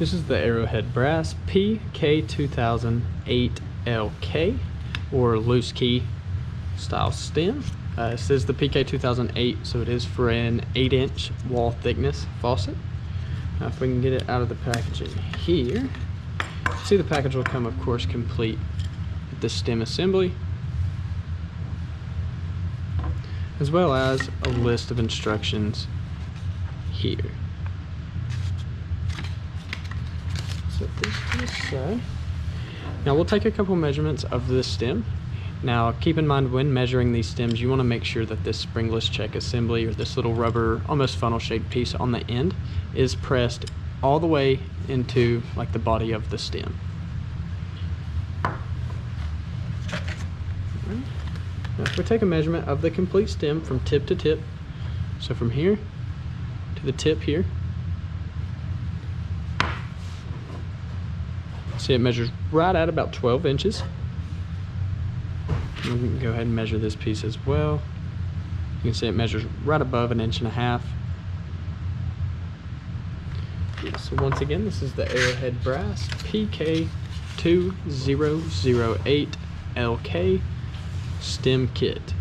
This is the Arrowhead Brass PK2008LK, or loose key style stem. It says the PK2008, so it is for an 8-inch wall thickness faucet. Now if we can get it out of the packaging here, see the package will come, of course, complete with the stem assembly, as well as a list of instructions here. Set this to the side. Now we'll take a couple measurements of this stem. Now keep in mind, when measuring these stems, you want to make sure that this springless check assembly, or this little rubber almost funnel shaped piece on the end, is pressed all the way into like the body of the stem. Now if we take a measurement of the complete stem from tip to tip, so from here to the tip here, see it measures right at about 12 inches. We can go ahead and measure this piece as well. You can see it measures right above 1.5 inches. So once again, this is the Arrowhead Brass PK2008LK stem kit.